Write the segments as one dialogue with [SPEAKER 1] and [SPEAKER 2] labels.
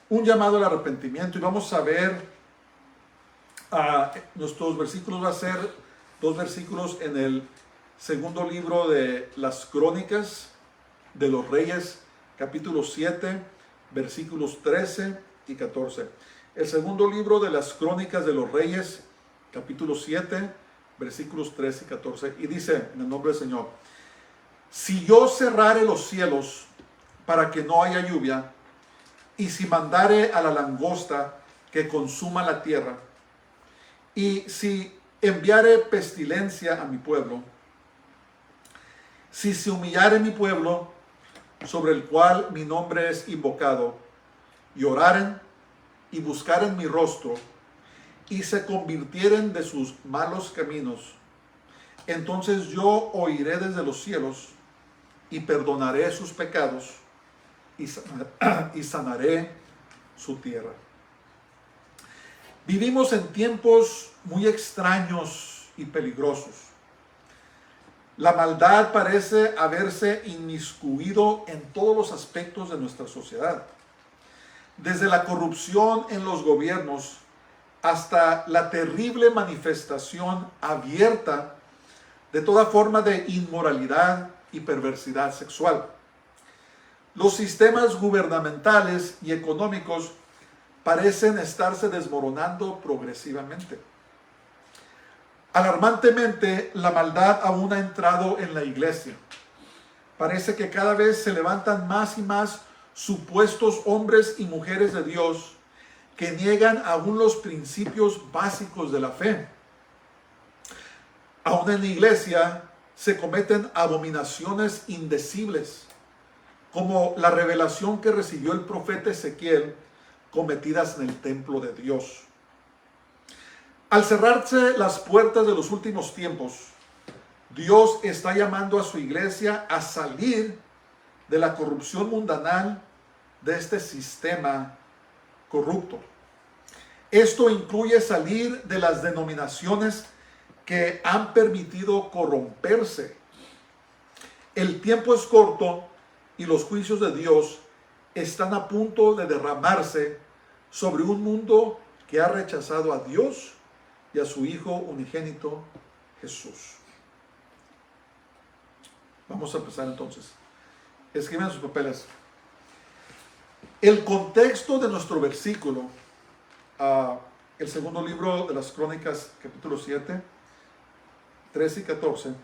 [SPEAKER 1] un llamado al arrepentimiento, y vamos a ver, nuestros versículos va a ser 2 versículos en el segundo libro de las Crónicas de los Reyes, capítulo 7, versículos 13 y 14. El segundo libro de las Crónicas de los Reyes, capítulo 7, versículos 13 y 14. Y dice, en el nombre del Señor: si yo cerrare los cielos para que no haya lluvia, y si mandare a la langosta que consuma la tierra, y si enviare pestilencia a mi pueblo, si se humillare mi pueblo, sobre el cual mi nombre es invocado, y oraren y buscaren mi rostro, y se convirtieren de sus malos caminos, entonces yo oiré desde los cielos, y perdonaré sus pecados, y sanaré su tierra. Vivimos en tiempos muy extraños y peligrosos. La maldad parece haberse inmiscuido en todos los aspectos de nuestra sociedad, desde la corrupción en los gobiernos hasta la terrible manifestación abierta de toda forma de inmoralidad y perversidad sexual. Los sistemas gubernamentales y económicos parecen estarse desmoronando progresivamente. Alarmantemente, la maldad aún ha entrado en la iglesia. Parece que cada vez se levantan más y más supuestos hombres y mujeres de Dios que niegan aún los principios básicos de la fe. Aún en la iglesia se cometen abominaciones indecibles, como la revelación que recibió el profeta Ezequiel, cometidas en el templo de Dios. Al cerrarse las puertas de los últimos tiempos, Dios está llamando a su iglesia a salir de la corrupción mundanal de este sistema corrupto. Esto incluye salir de las denominaciones que han permitido corromperse. El tiempo es corto y los juicios de Dios están a punto de derramarse sobre un mundo que ha rechazado a Dios y a su Hijo unigénito, Jesús. Vamos a empezar entonces. Escriban sus papeles. El contexto de nuestro versículo, el segundo libro de las Crónicas, capítulo 7, 13 y 14,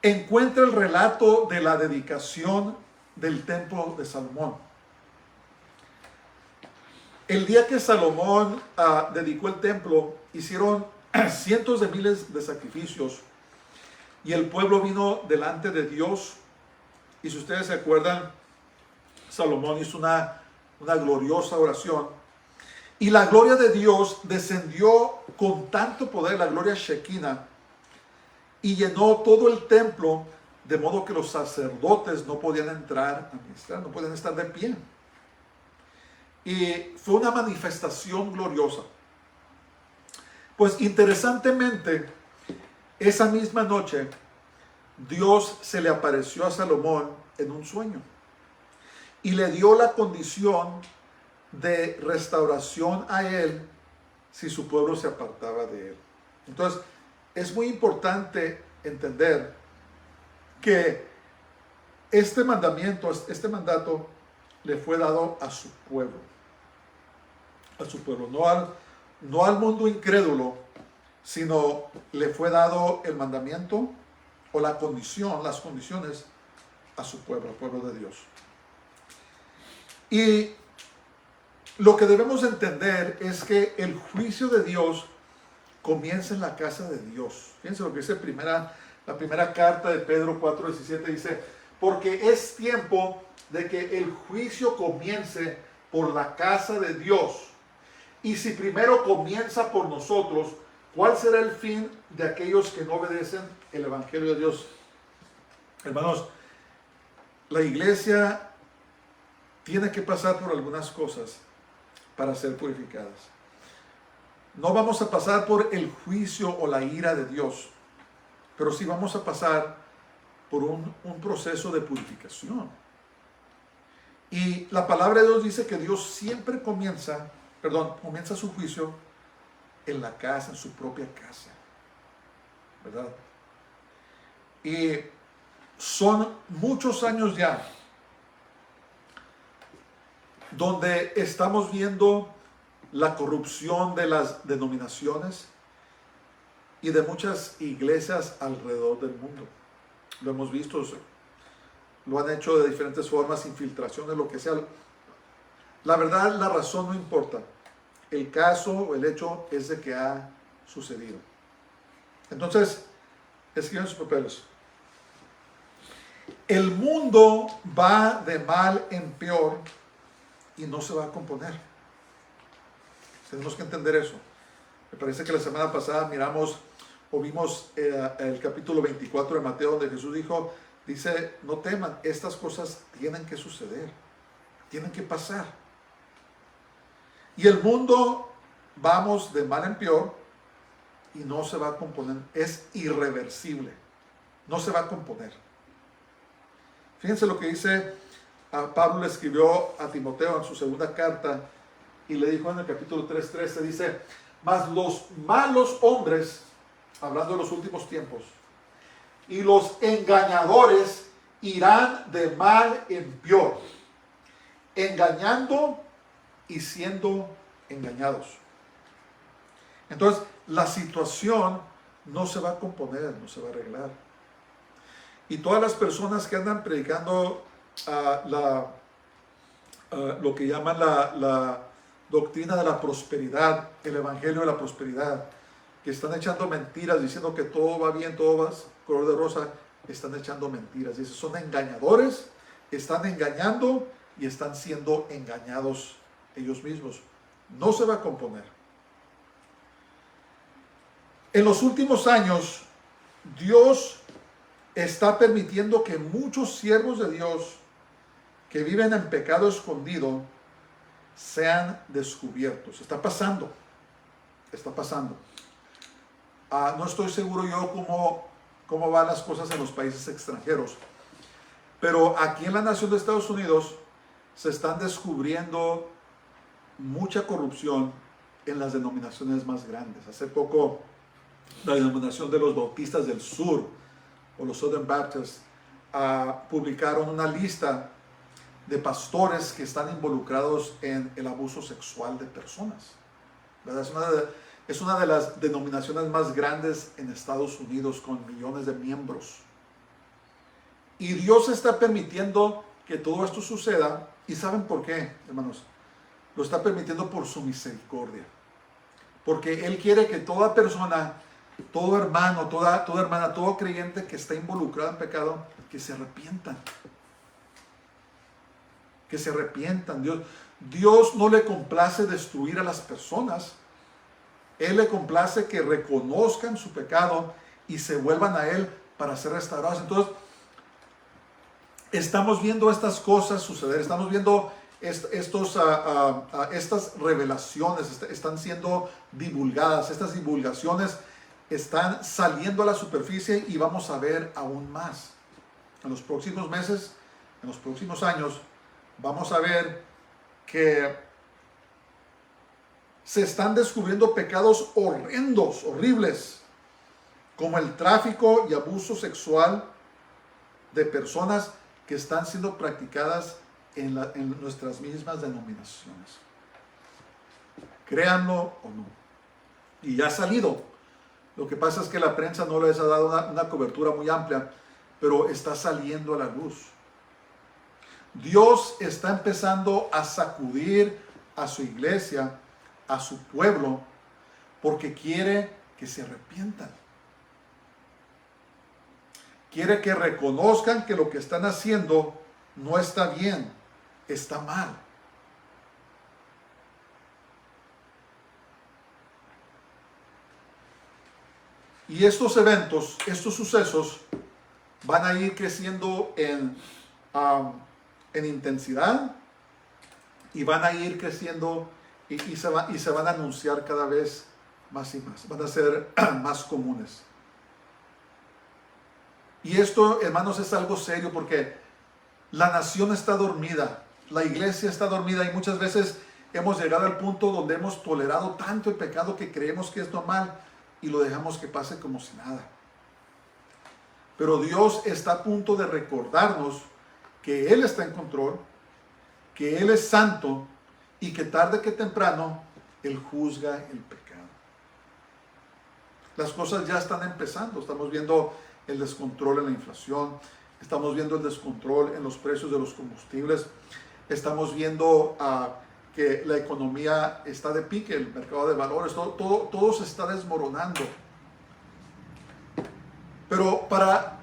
[SPEAKER 1] encuentra el relato de la dedicación del templo de Salomón. El día que Salomón dedicó el templo, hicieron cientos de miles de sacrificios y el pueblo vino delante de Dios. Y si ustedes se acuerdan, Salomón hizo una gloriosa oración. Y la gloria de Dios descendió con tanto poder, la gloria Shekinah, y llenó todo el templo, de modo que los sacerdotes no podían entrar a ministrar, no podían estar de pie. Y fue una manifestación gloriosa. Pues interesantemente, esa misma noche, Dios se le apareció a Salomón en un sueño y le dio la condición de restauración a él si su pueblo se apartaba de él. Entonces, es muy importante entender que este mandato le fue dado a su pueblo, no al mundo incrédulo, sino le fue dado el mandamiento o las condiciones a su pueblo, al pueblo de Dios. Y lo que debemos entender es que el juicio de Dios comienza en la casa de Dios. Fíjense lo que dice la primera carta de Pedro 4:17, dice: porque es tiempo de que el juicio comience por la casa de Dios. Y si primero comienza por nosotros, ¿cuál será el fin de aquellos que no obedecen el Evangelio de Dios? Hermanos, la iglesia tiene que pasar por algunas cosas para ser purificadas. No vamos a pasar por el juicio o la ira de Dios, pero sí vamos a pasar por un proceso de purificación. Y la palabra de Dios dice que Dios siempre comienza su juicio en la casa, en su propia casa, ¿verdad? Y son muchos años ya donde estamos viendo la corrupción de las denominaciones y de muchas iglesias alrededor del mundo. Lo hemos visto, lo han hecho de diferentes formas, infiltraciones, lo que sea. La verdad, la razón no importa. El caso o el hecho es de que ha sucedido. Entonces, escriban sus papeles. El mundo va de mal en peor y no se va a componer. Tenemos que entender eso. Me parece que la semana pasada vimos el capítulo 24 de Mateo, donde Jesús dice, no teman, estas cosas tienen que suceder, tienen que pasar. Y el mundo, vamos de mal en peor y no se va a componer, es irreversible, no se va a componer. Fíjense lo que dice, Pablo le escribió a Timoteo en su segunda carta y le dijo en el capítulo 3:13, dice, mas los malos hombres, hablando de los últimos tiempos, y los engañadores irán de mal en peor, engañando y siendo engañados. Entonces, la situación no se va a componer, no se va a arreglar. Y todas las personas que andan predicando lo que llaman la doctrina de la prosperidad, el evangelio de la prosperidad, que están echando mentiras, diciendo que todo va bien, todo va color de rosa, están echando mentiras. Dice, son engañadores, están engañando y están siendo engañados ellos mismos. No se va a componer. En los últimos años, Dios está permitiendo que muchos siervos de Dios que viven en pecado escondido sean descubiertos. Está pasando. Está pasando. No estoy seguro yo cómo van las cosas en los países extranjeros, pero aquí en la nación de Estados Unidos se están descubriendo mucha corrupción en las denominaciones más grandes. Hace poco la denominación de los Bautistas del Sur o los Southern Baptists publicaron una lista de pastores que están involucrados en el abuso sexual de personas, ¿verdad? Es una de las denominaciones más grandes en Estados Unidos con millones de miembros. Y Dios está permitiendo que todo esto suceda. ¿Y saben por qué, hermanos? Lo está permitiendo por su misericordia. Porque Él quiere que toda persona, todo hermano, toda hermana, todo creyente que está involucrado en pecado, que se arrepientan. Que se arrepientan. Dios no le complace destruir a las personas. Él le complace que reconozcan su pecado y se vuelvan a Él para ser restaurados. Entonces, estamos viendo estas cosas suceder. Estamos viendo estas revelaciones están siendo divulgadas. Estas divulgaciones están saliendo a la superficie y vamos a ver aún más. En los próximos meses, en los próximos años, vamos a ver que se están descubriendo pecados horrendos, horribles, como el tráfico y abuso sexual de personas que están siendo practicadas en nuestras mismas denominaciones. Créanlo o no. Y ya ha salido. Lo que pasa es que la prensa no les ha dado una cobertura muy amplia, pero está saliendo a la luz. Dios está empezando a sacudir a su iglesia, a su pueblo, porque quiere que se arrepientan. Quiere que reconozcan que lo que están haciendo no está bien, está mal. Y estos eventos, estos sucesos, van a ir creciendo en intensidad y van a ir creciendo y se van a anunciar cada vez más y más. Van a ser más comunes. Y esto, hermanos, es algo serio porque la nación está dormida. La iglesia está dormida y muchas veces hemos llegado al punto donde hemos tolerado tanto el pecado que creemos que es normal y lo dejamos que pase como si nada. Pero Dios está a punto de recordarnos que Él está en control, que Él es santo y que tarde que temprano Él juzga el pecado. Las cosas ya están empezando. Estamos viendo el descontrol en la inflación. Estamos viendo el descontrol en los precios de los combustibles. Estamos viendo que la economía está de pique, el mercado de valores, todo se está desmoronando. Pero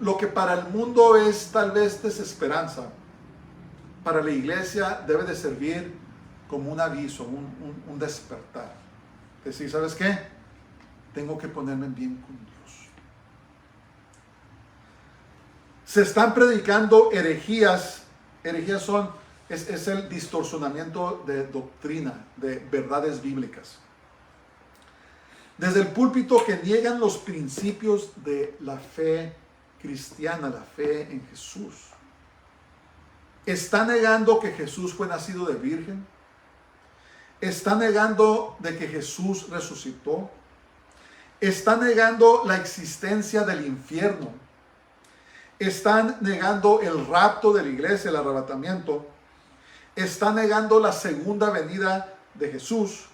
[SPEAKER 1] lo que para el mundo es tal vez desesperanza, para la iglesia debe de servir como un aviso, un despertar. Decir, ¿sabes qué? Tengo que ponerme bien con Dios. Se están predicando herejías. Herejías es el distorsionamiento de doctrina, de verdades bíblicas. Desde el púlpito que niegan los principios de la fe cristiana, la fe en Jesús. Está negando que Jesús fue nacido de virgen. Está negando de que Jesús resucitó. Está negando la existencia del infierno. Están negando el rapto de la iglesia, el arrebatamiento. Están negando la segunda venida de Jesús.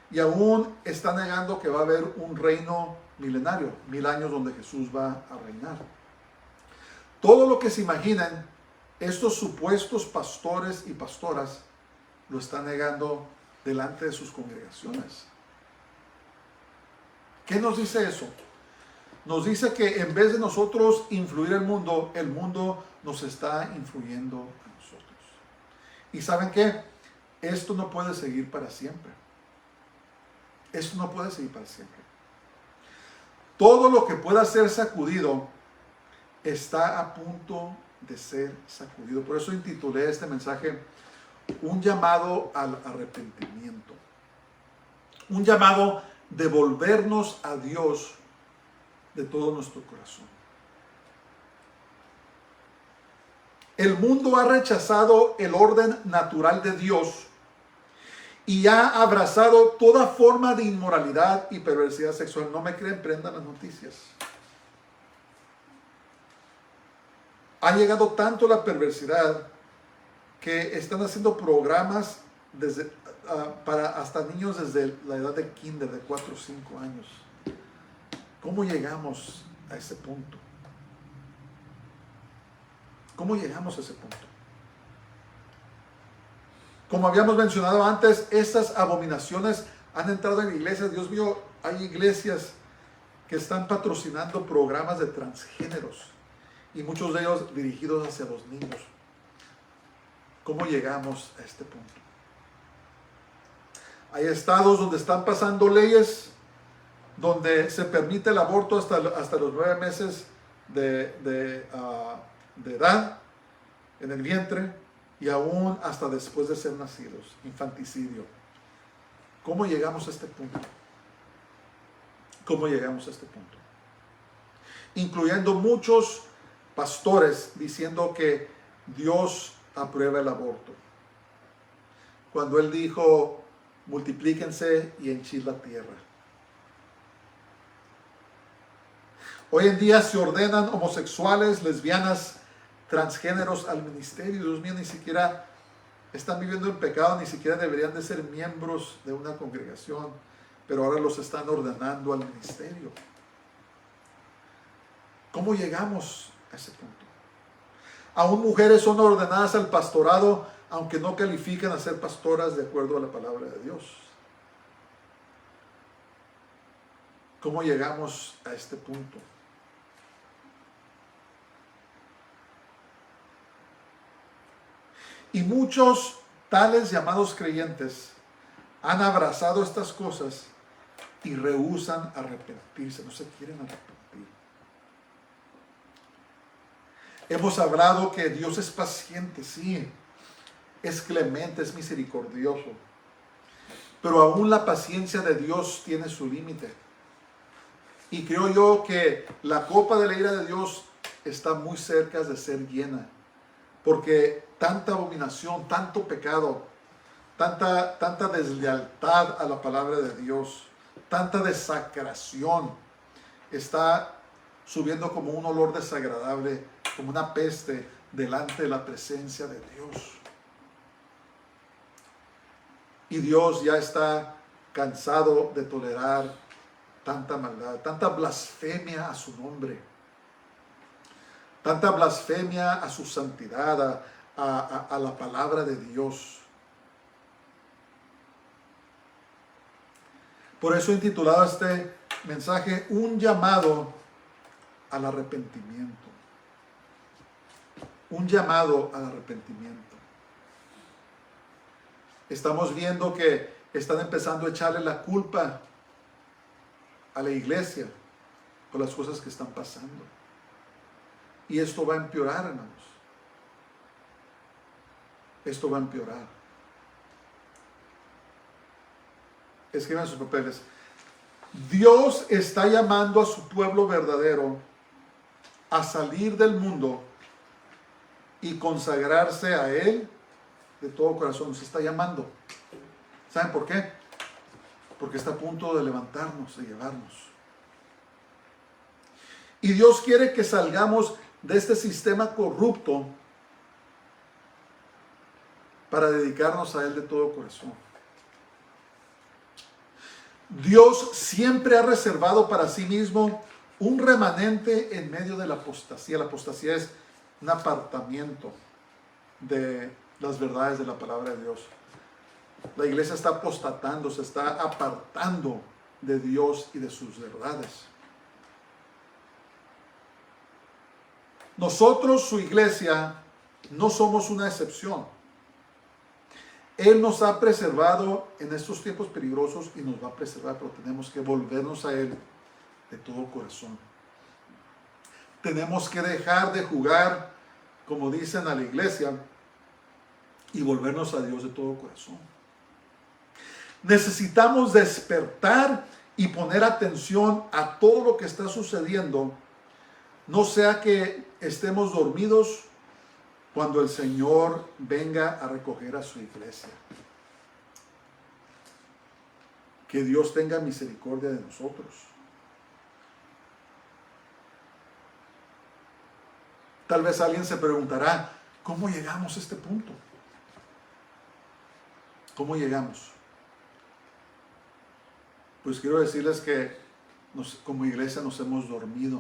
[SPEAKER 1] Y aún está negando que va a haber un reino milenario, 1000 años donde Jesús va a reinar. Todo lo que se imaginen, estos supuestos pastores y pastoras lo están negando delante de sus congregaciones. ¿Qué nos dice eso? Nos dice que en vez de nosotros influir el mundo nos está influyendo a nosotros. ¿Y saben qué? Esto no puede seguir para siempre. Esto no puede seguir para siempre. Todo lo que pueda ser sacudido está a punto de ser sacudido. Por eso intitulé este mensaje un llamado al arrepentimiento. Un llamado de volvernos a Dios de todo nuestro corazón. El mundo ha rechazado el orden natural de Dios y ha abrazado toda forma de inmoralidad y perversidad sexual. No me creen, prendan las noticias. Ha llegado tanto la perversidad que están haciendo programas para hasta niños desde la edad de kinder, de 4 o 5 años. ¿Cómo llegamos a ese punto? ¿Cómo llegamos a ese punto? Como habíamos mencionado antes, estas abominaciones han entrado en iglesias. Dios mío, hay iglesias que están patrocinando programas de transgéneros y muchos de ellos dirigidos hacia los niños. ¿Cómo llegamos a este punto? Hay estados donde están pasando leyes donde se permite el aborto hasta los 9 meses de edad en el vientre y aún hasta después de ser nacidos, infanticidio. ¿Cómo llegamos a este punto? ¿Cómo llegamos a este punto? Incluyendo muchos pastores diciendo que Dios aprueba el aborto. Cuando Él dijo, multiplíquense y henchid la tierra. Hoy en día se ordenan homosexuales, lesbianas, transgéneros al ministerio. Dios mío, ni siquiera están viviendo en pecado, ni siquiera deberían de ser miembros de una congregación, pero ahora los están ordenando al ministerio. ¿Cómo llegamos a ese punto? Aún mujeres son ordenadas al pastorado, aunque no califican a ser pastoras de acuerdo a la palabra de Dios. ¿Cómo llegamos a este punto? Y muchos tales llamados creyentes han abrazado estas cosas y rehúsan arrepentirse, no se quieren arrepentir. Hemos hablado que Dios es paciente, sí, es clemente, es misericordioso, pero aún la paciencia de Dios tiene su límite. Y creo yo que la copa de la ira de Dios está muy cerca de ser llena, porque tanta abominación, tanto pecado, tanta deslealtad a la palabra de Dios, tanta desacración está subiendo como un olor desagradable, como una peste delante de la presencia de Dios. Y Dios ya está cansado de tolerar tanta maldad, tanta blasfemia a su nombre, tanta blasfemia a su santidad, a la palabra de Dios. Por eso he intitulado este mensaje un llamado al arrepentimiento. Un llamado al arrepentimiento. Estamos viendo que están empezando a echarle la culpa a la iglesia por las cosas que están pasando. Y esto va a empeorar, hermanos. Esto va a empeorar. Escriban sus papeles. Dios está llamando a su pueblo verdadero a salir del mundo y consagrarse a Él de todo corazón. Nos está llamando. ¿Saben por qué? Porque está a punto de levantarnos, de llevarnos. Y Dios quiere que salgamos de este sistema corrupto para dedicarnos a Él de todo corazón. Dios siempre ha reservado para sí mismo un remanente en medio de la apostasía. La apostasía es un apartamiento de las verdades de la palabra de Dios. La iglesia está apostatando, se está apartando de Dios y de sus verdades. Nosotros, su iglesia, no somos una excepción. Él nos ha preservado en estos tiempos peligrosos y nos va a preservar, pero tenemos que volvernos a Él de todo corazón. Tenemos que dejar de jugar, como dicen a la iglesia, y volvernos a Dios de todo corazón. Necesitamos despertar y poner atención a todo lo que está sucediendo, no sea que estemos dormidos cuando el Señor venga a recoger a su iglesia. Que Dios tenga misericordia de nosotros. Tal vez alguien se preguntará, ¿cómo llegamos a este punto? ¿Cómo llegamos? Pues quiero decirles que como iglesia nos hemos dormido.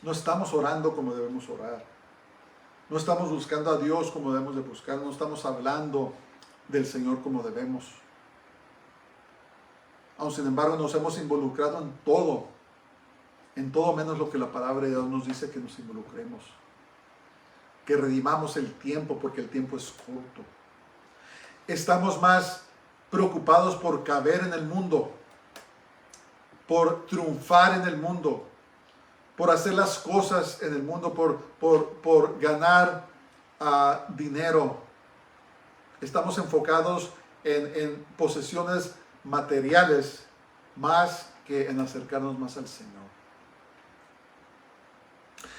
[SPEAKER 1] No estamos orando como debemos orar. No estamos buscando a Dios como debemos de buscar. No estamos hablando del Señor como debemos. Aun sin embargo nos hemos involucrado en todo menos lo que la palabra de Dios nos dice que nos involucremos. Que redimamos el tiempo porque el tiempo es corto. Estamos más preocupados por caber en el mundo, por triunfar en el mundo, por hacer las cosas en el mundo, por ganar dinero. Estamos enfocados en posesiones materiales más que en acercarnos más al Señor.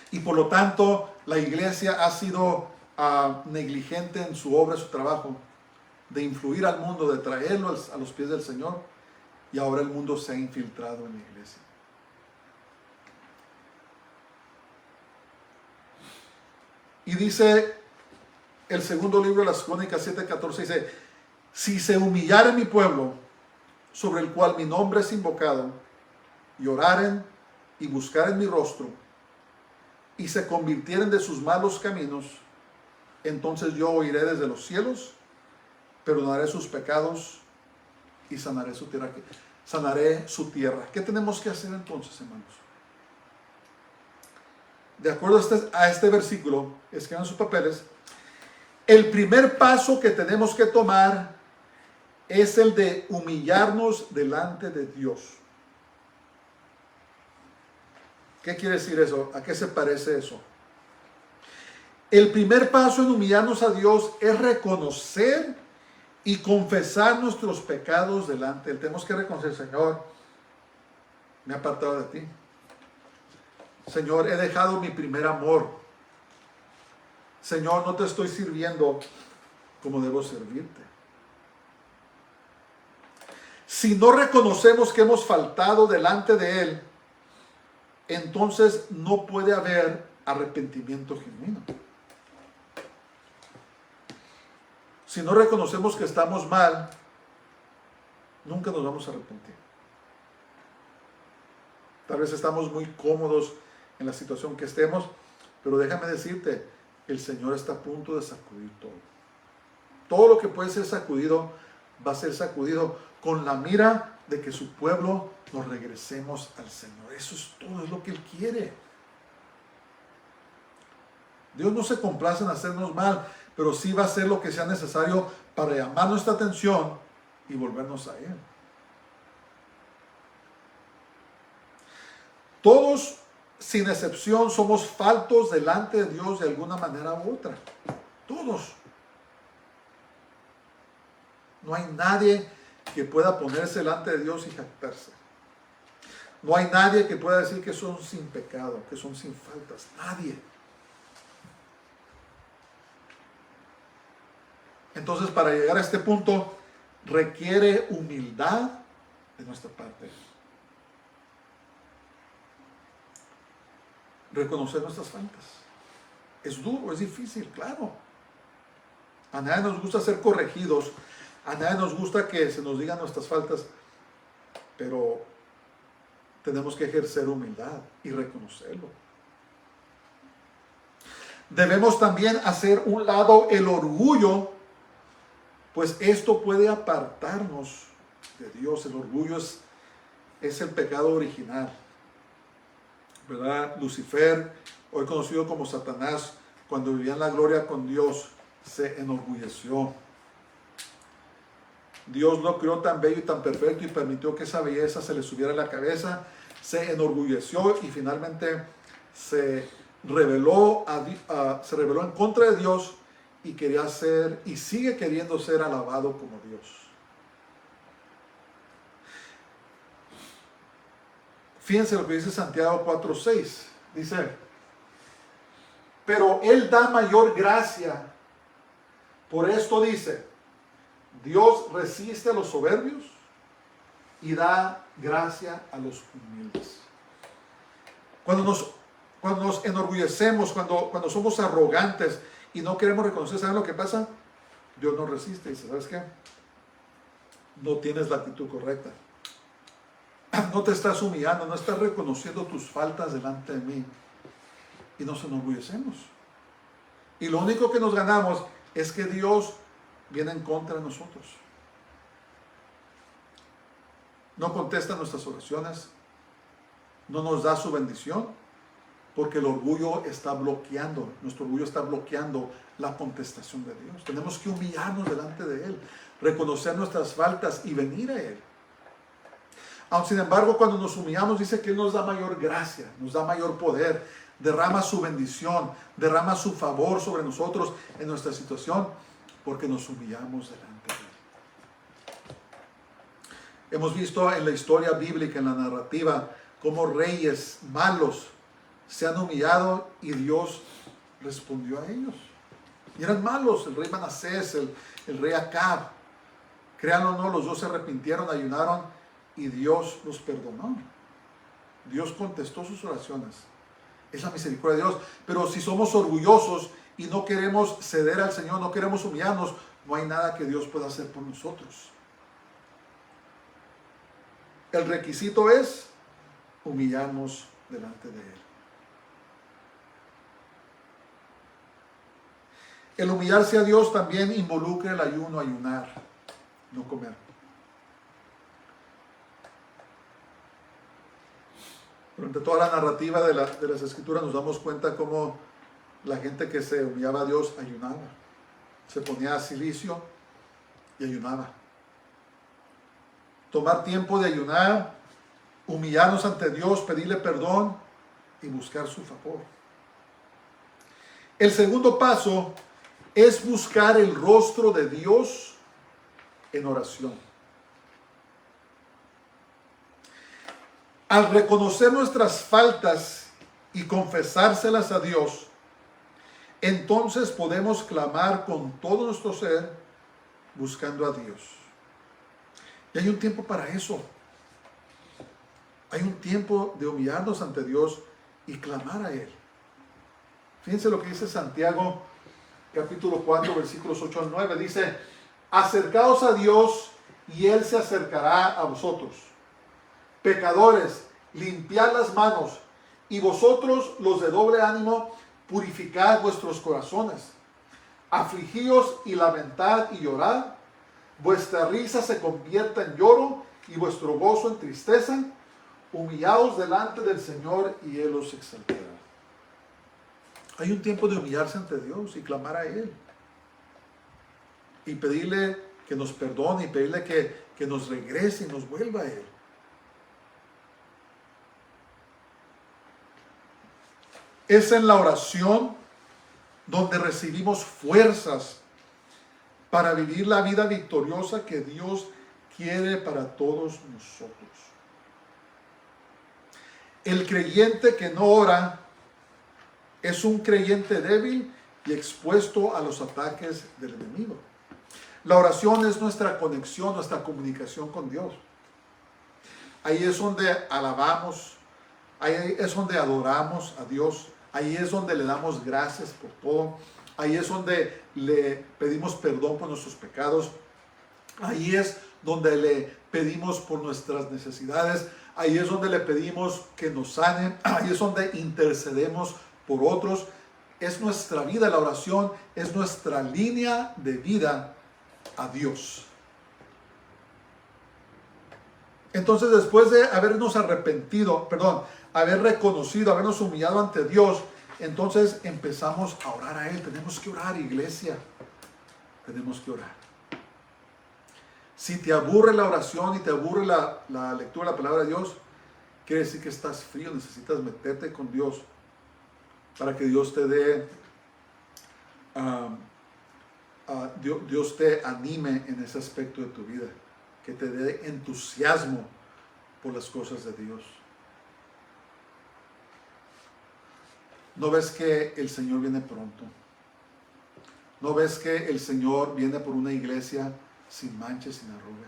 [SPEAKER 1] Y por lo tanto, la iglesia ha sido negligente en su obra, su trabajo, de influir al mundo, de traerlo a los pies del Señor, y ahora el mundo se ha infiltrado en la iglesia. Y dice el segundo libro de las Crónicas 7:14, dice, si se humillare mi pueblo, sobre el cual mi nombre es invocado, y oraren y buscaren mi rostro, y se convirtieren de sus malos caminos, entonces yo oiré desde los cielos, perdonaré sus pecados y sanaré su tierra. Sanaré su tierra. ¿Qué tenemos que hacer entonces, hermanos? De acuerdo a este versículo, escriban sus papeles, el primer paso que tenemos que tomar es el de humillarnos delante de Dios. ¿Qué quiere decir eso? ¿A qué se parece eso? El primer paso en humillarnos a Dios es reconocer y confesar nuestros pecados delante de Él. Tenemos que reconocer, Señor, me he apartado de ti. Señor, he dejado mi primer amor. Señor, no te estoy sirviendo como debo servirte. Si no reconocemos que hemos faltado delante de Él, entonces no puede haber arrepentimiento genuino. Si no reconocemos que estamos mal, nunca nos vamos a arrepentir. Tal vez estamos muy cómodos en la situación que estemos, pero déjame decirte, el Señor está a punto de sacudir todo. Todo lo que puede ser sacudido, va a ser sacudido con la mira de que su pueblo nos regresemos al Señor. Eso es todo, es lo que Él quiere. Dios no se complace en hacernos mal, pero sí va a hacer lo que sea necesario para llamar nuestra atención y volvernos a Él. Todos, sin excepción, somos faltos delante de Dios de alguna manera u otra. Todos. No hay nadie que pueda ponerse delante de Dios y jactarse. No hay nadie que pueda decir que son sin pecado, que son sin faltas. Nadie. Entonces, para llegar a este punto, requiere humildad de nuestra parte. Reconocer nuestras faltas. Es duro, es difícil, claro. A nadie nos gusta ser corregidos, a nadie nos gusta que se nos digan nuestras faltas, pero tenemos que ejercer humildad y reconocerlo. Debemos también hacer un lado el orgullo, pues esto puede apartarnos de Dios. El orgullo es el pecado original, ¿verdad? Lucifer, hoy conocido como Satanás, cuando vivía en la gloria con Dios, se enorgulleció. Dios lo creó tan bello y tan perfecto y permitió que esa belleza se le subiera a la cabeza, se enorgulleció y finalmente se rebeló en contra de Dios y quería ser y sigue queriendo ser alabado como Dios. Fíjense lo que dice Santiago 4:6. Dice, pero Él da mayor gracia. Por esto dice, Dios resiste a los soberbios y da gracia a los humildes. Cuando nos enorgullecemos, cuando somos arrogantes y no queremos reconocer, ¿saben lo que pasa? Dios nos resiste y dice, ¿sabes qué? No tienes la actitud correcta. No te estás humillando, no estás reconociendo tus faltas delante de mí. Y nos enorgullecemos. Y lo único que nos ganamos es que Dios viene en contra de nosotros. No contesta nuestras oraciones, no nos da su bendición, porque el orgullo está bloqueando, nuestro orgullo está bloqueando la contestación de Dios. Tenemos que humillarnos delante de Él, reconocer nuestras faltas y venir a Él. Aun sin embargo, cuando nos humillamos, dice que Él nos da mayor gracia, nos da mayor poder, derrama su bendición, derrama su favor sobre nosotros en nuestra situación, porque nos humillamos delante de Él. Hemos visto en la historia bíblica, en la narrativa, cómo reyes malos se han humillado y Dios respondió a ellos. Y eran malos, el rey Manasés, el rey Acab. Créanlo o no, los dos se arrepintieron, ayunaron y Dios los perdonó. Dios contestó sus oraciones. Es la misericordia de Dios. Pero si somos orgullosos y no queremos ceder al Señor, no queremos humillarnos, no hay nada que Dios pueda hacer por nosotros. El requisito es humillarnos delante de Él. El humillarse a Dios también involucra el ayuno, ayunar, no comer. Durante toda la narrativa de las Escrituras nos damos cuenta cómo la gente que se humillaba a Dios ayunaba. Se ponía silicio y ayunaba. Tomar tiempo de ayunar, humillarnos ante Dios, pedirle perdón y buscar su favor. El segundo paso es buscar el rostro de Dios en oración. Al reconocer nuestras faltas y confesárselas a Dios, entonces podemos clamar con todo nuestro ser buscando a Dios. Y hay un tiempo para eso. Hay un tiempo de humillarnos ante Dios y clamar a Él. Fíjense lo que dice Santiago, capítulo 4, versículos 8 al 9. Dice, acercaos a Dios y Él se acercará a vosotros. Pecadores, limpiad las manos, y vosotros, los de doble ánimo, purificad vuestros corazones. Afligíos y lamentad y llorad. Vuestra risa se convierta en lloro y vuestro gozo en tristeza. Humillaos delante del Señor y Él os exaltará. Hay un tiempo de humillarse ante Dios y clamar a Él. Y pedirle que nos perdone y pedirle que nos regrese y nos vuelva a Él. Es en la oración donde recibimos fuerzas para vivir la vida victoriosa que Dios quiere para todos nosotros. El creyente que no ora es un creyente débil y expuesto a los ataques del enemigo. La oración es nuestra conexión, nuestra comunicación con Dios. Ahí es donde alabamos, ahí es donde adoramos a Dios. Ahí es donde le damos gracias por todo. Ahí es donde le pedimos perdón por nuestros pecados. Ahí es donde le pedimos por nuestras necesidades. Ahí es donde le pedimos que nos sane. Ahí es donde intercedemos por otros. Es nuestra vida, la oración es nuestra línea de vida a Dios. Entonces, después de habernos arrepentido, haber reconocido, habernos humillado ante Dios, entonces empezamos a orar a Él. Tenemos que orar, iglesia. Tenemos que orar. Si te aburre la oración y te aburre la lectura de la palabra de Dios, quiere decir que estás frío, necesitas meterte con Dios para que Dios te dé, Dios te anime en ese aspecto de tu vida, que te dé entusiasmo por las cosas de Dios. ¿No ves que el Señor viene pronto? ¿No ves que el Señor viene por una iglesia sin mancha, sin arruga?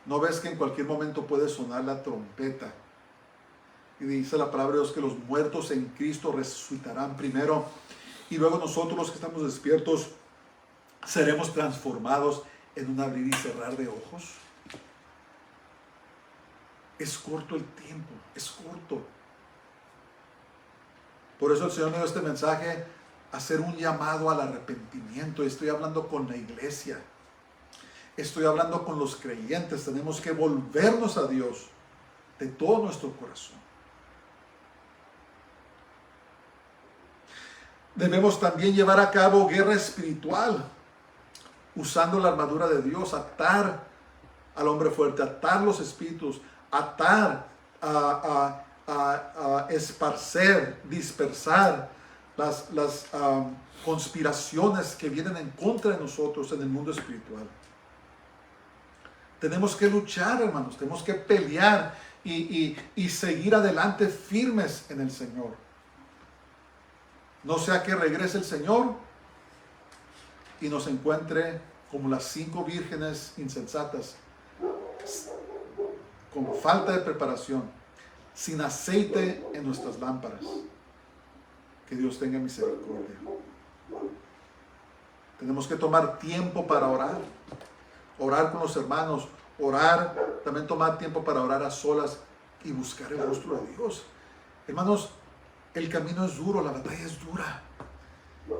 [SPEAKER 1] ¿No ves que en cualquier momento puede sonar la trompeta? Y dice la palabra de Dios que los muertos en Cristo resucitarán primero y luego nosotros, los que estamos despiertos, seremos transformados en un abrir y cerrar de ojos. Es corto el tiempo, es corto. Por eso el Señor me dio este mensaje, hacer un llamado al arrepentimiento. Estoy hablando con la iglesia. Estoy hablando con los creyentes. Tenemos que volvernos a Dios de todo nuestro corazón. Debemos también llevar a cabo guerra espiritual, usando la armadura de Dios, atar al hombre fuerte, atar los espíritus, atar a esparcer, dispersar las conspiraciones que vienen en contra de nosotros en el mundo espiritual. Tenemos que luchar, hermanos, tenemos que pelear y seguir adelante firmes en el Señor. No sea que regrese el Señor y nos encuentre como las 5 vírgenes insensatas, con falta de preparación, sin aceite en nuestras lámparas. Que Dios tenga misericordia. Tenemos que tomar tiempo para orar, orar con los hermanos, orar, también tomar tiempo para orar a solas y buscar el rostro de Dios. Hermanos, el camino es duro, la batalla es dura.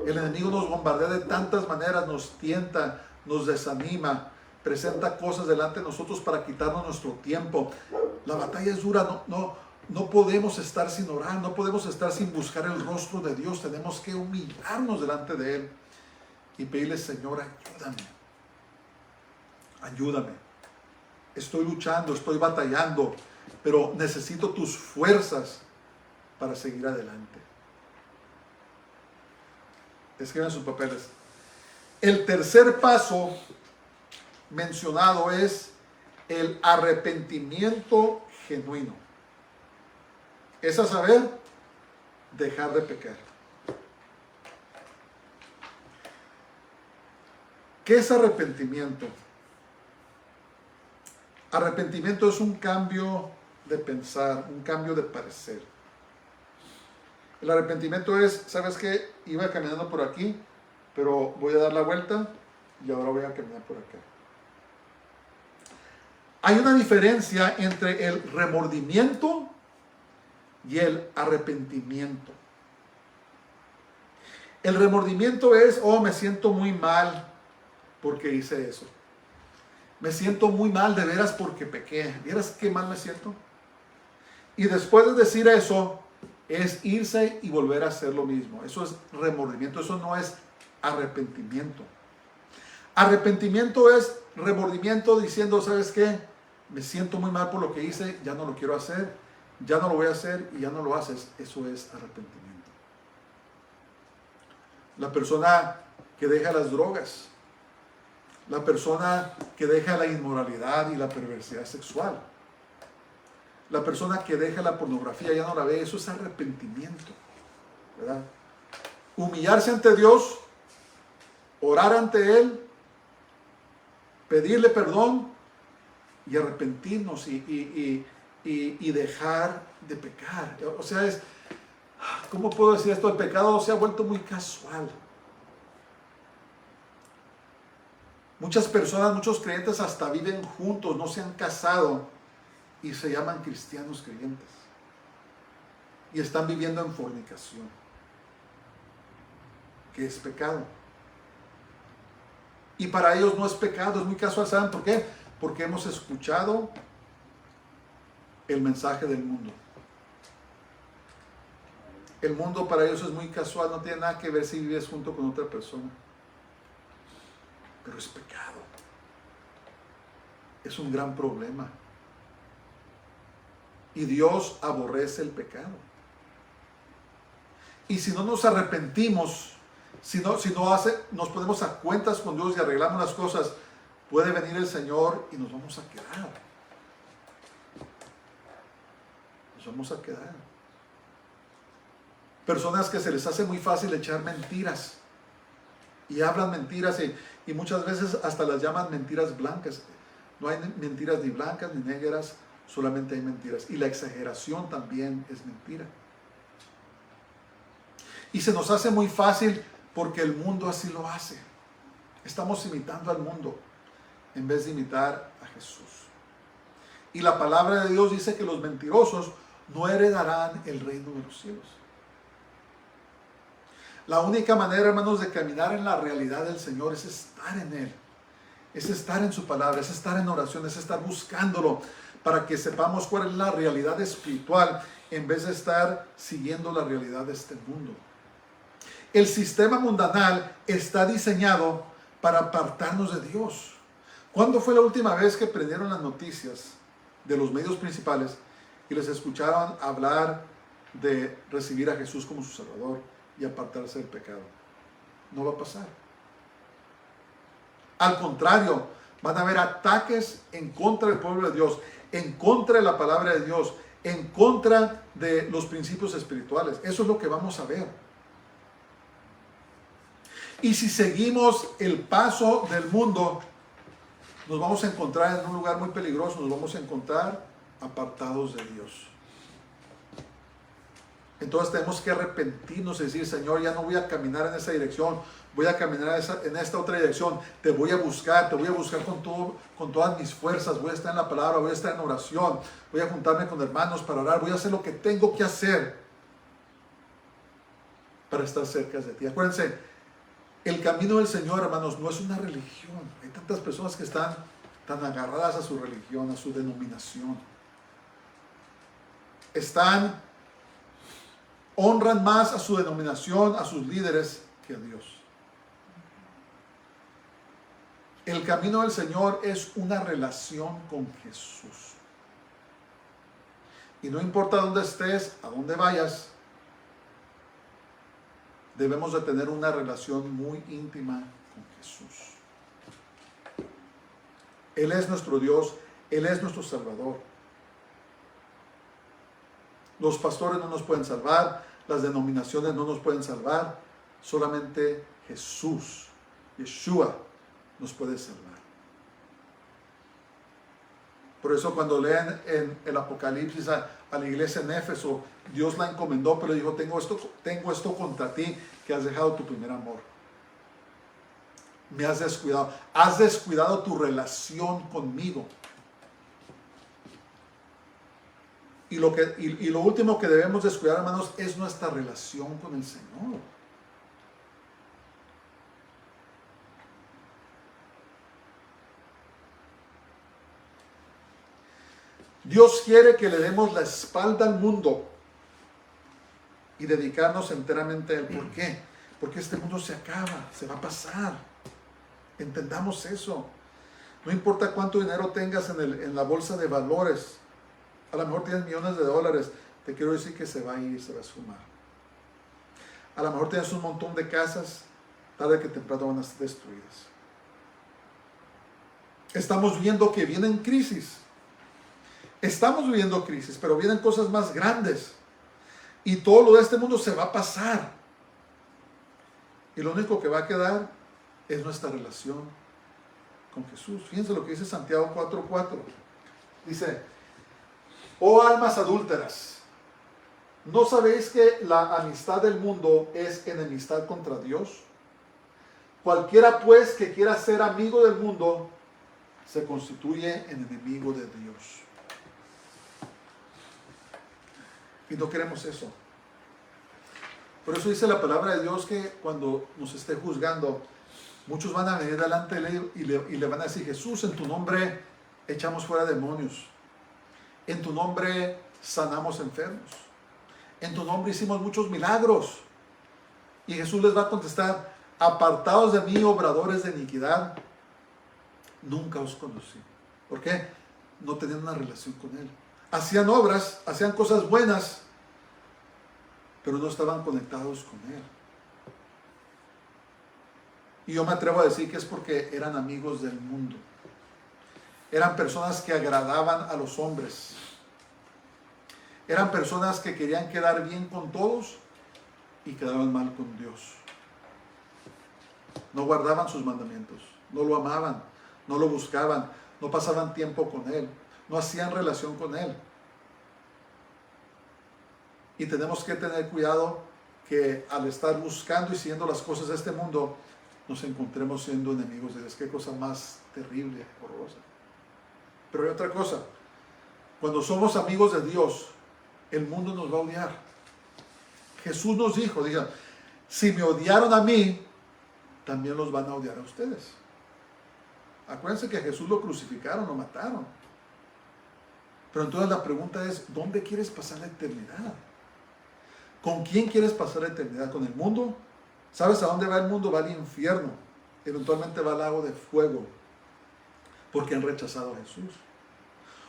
[SPEAKER 1] El enemigo nos bombardea de tantas maneras, nos tienta, nos desanima, presenta cosas delante de nosotros para quitarnos nuestro tiempo. La batalla es dura, no podemos estar sin orar, no podemos estar sin buscar el rostro de Dios. Tenemos que humillarnos delante de Él y pedirle: Señor, ayúdame. Estoy luchando, estoy batallando, pero necesito tus fuerzas para seguir adelante. Escriban sus papeles. El tercer paso mencionado es el arrepentimiento genuino. Es a saber, dejar de pecar. ¿Qué es arrepentimiento? Arrepentimiento es un cambio de pensar, un cambio de parecer. El arrepentimiento es, ¿sabes qué? Iba caminando por aquí, pero voy a dar la vuelta y ahora voy a caminar por acá. Hay una diferencia entre el remordimiento y el arrepentimiento. El remordimiento es, oh, me siento muy mal porque hice eso. Me siento muy mal de veras porque pequé. ¿Vieras qué mal me siento? Y después de decir eso, es irse y volver a hacer lo mismo. Eso es remordimiento, eso no es arrepentimiento. Arrepentimiento es remordimiento diciendo, ¿sabes qué? Me siento muy mal por lo que hice, ya no lo quiero hacer, ya no lo voy a hacer y ya no lo haces. Eso es arrepentimiento. La persona que deja las drogas, la persona que deja la inmoralidad y la perversidad sexual, la persona que deja la pornografía, ya no la ve, eso es arrepentimiento, ¿verdad? Humillarse ante Dios, orar ante Él, pedirle perdón y arrepentirnos y dejar de pecar. O sea, ¿cómo puedo decir esto? El pecado se ha vuelto muy casual. Muchas personas, muchos creyentes hasta viven juntos, no se han casado y se llaman cristianos creyentes. Y están viviendo en fornicación, que es pecado. Y para ellos no es pecado, es muy casual. ¿Saben por qué? Porque hemos escuchado el mensaje del mundo. El mundo para ellos es muy casual, no tiene nada que ver si vives junto con otra persona. Pero es pecado. Es un gran problema. Y Dios aborrece el pecado. Y si no nos arrepentimos, si no nos ponemos a cuentas con Dios y arreglamos las cosas, puede venir el Señor y nos vamos a quedar. Nos vamos a quedar. Personas que se les hace muy fácil echar mentiras. Y hablan mentiras y muchas veces hasta las llaman mentiras blancas. No hay mentiras ni blancas ni negras, solamente hay mentiras. Y la exageración también es mentira. Y se nos hace muy fácil porque el mundo así lo hace. Estamos imitando al mundo en vez de imitar a Jesús. Y la palabra de Dios dice que los mentirosos no heredarán el reino de los cielos. La única manera, hermanos, de caminar en la realidad del Señor es estar en Él. Es estar en su palabra, es estar en oración, es estar buscándolo para que sepamos cuál es la realidad espiritual en vez de estar siguiendo la realidad de este mundo. El sistema mundanal está diseñado para apartarnos de Dios. ¿Cuándo fue la última vez que prendieron las noticias de los medios principales y les escucharon hablar de recibir a Jesús como su Salvador y apartarse del pecado? No va a pasar. Al contrario, van a haber ataques en contra del pueblo de Dios, en contra de la palabra de Dios, en contra de los principios espirituales. Eso es lo que vamos a ver. Y si seguimos el paso del mundo, nos vamos a encontrar en un lugar muy peligroso, nos vamos a encontrar apartados de Dios. Entonces tenemos que arrepentirnos y decir, Señor, ya no voy a caminar en esa dirección, voy a caminar en esta otra dirección, te voy a buscar con todas mis fuerzas, voy a estar en la palabra, voy a estar en oración, voy a juntarme con hermanos para orar, voy a hacer lo que tengo que hacer para estar cerca de ti. Acuérdense, el camino del Señor, hermanos, no es una religión. Hay tantas personas que están tan agarradas a su religión, a su denominación. Honran más a su denominación, a sus líderes, que a Dios. El camino del Señor es una relación con Jesús. Y no importa dónde estés, a dónde vayas, debemos de tener una relación muy íntima con Jesús. Él es nuestro Dios, Él es nuestro Salvador. Los pastores no nos pueden salvar, las denominaciones no nos pueden salvar, solamente Jesús, Yeshua, nos puede salvar. Por eso cuando leen en el Apocalipsis a la iglesia en Éfeso, Dios la encomendó, pero dijo, tengo esto contra ti, que has dejado tu primer amor. Me has descuidado tu relación conmigo. Y lo último que debemos descuidar, hermanos, es nuestra relación con el Señor. Dios quiere que le demos la espalda al mundo y dedicarnos enteramente a Él. ¿Por qué? Porque este mundo se acaba, se va a pasar. Entendamos eso. No importa cuánto dinero tengas en la bolsa de valores. A lo mejor tienes millones de dólares. Te quiero decir que se va a ir, se va a esfumar. A lo mejor tienes un montón de casas. Tarde que temprano van a ser destruidas. Estamos viendo que vienen crisis. Estamos viviendo crisis, pero vienen cosas más grandes. Y todo lo de este mundo se va a pasar. Y lo único que va a quedar es nuestra relación con Jesús. Fíjense lo que dice Santiago 4:4. Dice, oh almas adúlteras, ¿no sabéis que la amistad del mundo es enemistad contra Dios? Cualquiera pues que quiera ser amigo del mundo, se constituye en enemigo de Dios. Y no queremos eso. Por eso dice la palabra de Dios que cuando nos esté juzgando, muchos van a venir delante de Él y le van a decir, Jesús, en tu nombre echamos fuera demonios. En tu nombre sanamos enfermos. En tu nombre hicimos muchos milagros. Y Jesús les va a contestar, apartados de mí, obradores de iniquidad, nunca os conocí. ¿Por qué? No tenían una relación con Él. Hacían obras, hacían cosas buenas, pero no estaban conectados con Él. Y yo me atrevo a decir que es porque eran amigos del mundo. Eran personas que agradaban a los hombres. Eran personas que querían quedar bien con todos y quedaban mal con Dios. No guardaban sus mandamientos, no lo amaban, no lo buscaban, no pasaban tiempo con Él, no hacían relación con Él. Y tenemos que tener cuidado que al estar buscando y siguiendo las cosas de este mundo, nos encontremos siendo enemigos de Dios. Qué cosa más terrible, horrorosa. Pero hay otra cosa. Cuando somos amigos de Dios, el mundo nos va a odiar. Jesús nos dijo, si me odiaron a mí, también los van a odiar a ustedes. Acuérdense que a Jesús lo crucificaron, lo mataron. Pero entonces la pregunta es, ¿dónde quieres pasar la eternidad? ¿Con quién quieres pasar la eternidad? ¿Con el mundo? ¿Sabes a dónde va el mundo? Va al infierno. Eventualmente va al lago de fuego. Porque han rechazado a Jesús.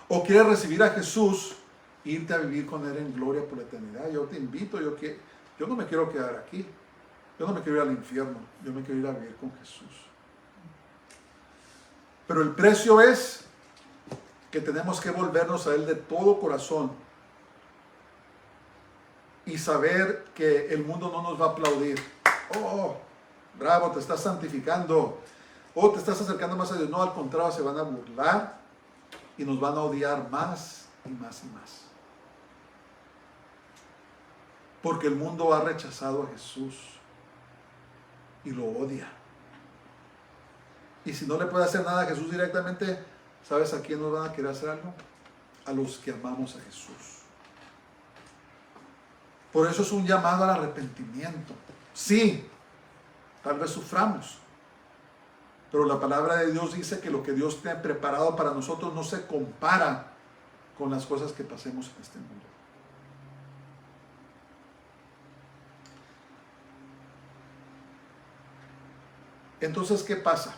[SPEAKER 1] ¿O quieres recibir a Jesús e irte a vivir con Él en gloria por la eternidad? Yo te invito, yo no me quiero quedar aquí. Yo no me quiero ir al infierno. Yo me quiero ir a vivir con Jesús. Pero el precio es que tenemos que volvernos a Él de todo corazón y saber que el mundo no nos va a aplaudir. Oh, bravo, te estás santificando. Oh, te estás acercando más a Dios. No, al contrario, se van a burlar y nos van a odiar más y más y más. Porque el mundo ha rechazado a Jesús y lo odia. Y si no le puede hacer nada a Jesús directamente, ¿sabes a quién nos van a querer hacer algo? A los que amamos a Jesús. Por eso es un llamado al arrepentimiento. Sí, tal vez suframos. Pero la palabra de Dios dice que lo que Dios tiene preparado para nosotros no se compara con las cosas que pasemos en este mundo. Entonces, ¿qué pasa?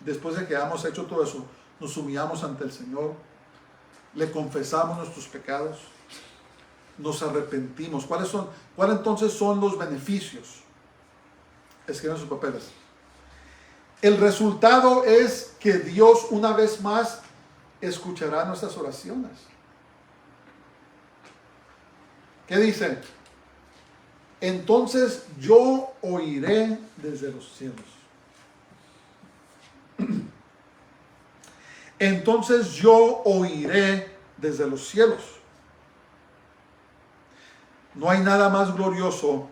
[SPEAKER 1] Después de que hayamos hecho todo eso, nos humillamos ante el Señor, le confesamos nuestros pecados, nos arrepentimos. ¿Cuáles entonces son los beneficios? Escriban sus papeles. El resultado es que Dios una vez más escuchará nuestras oraciones. ¿Qué dice? Entonces yo oiré desde los cielos. entonces yo oiré desde los cielos. No hay nada más glorioso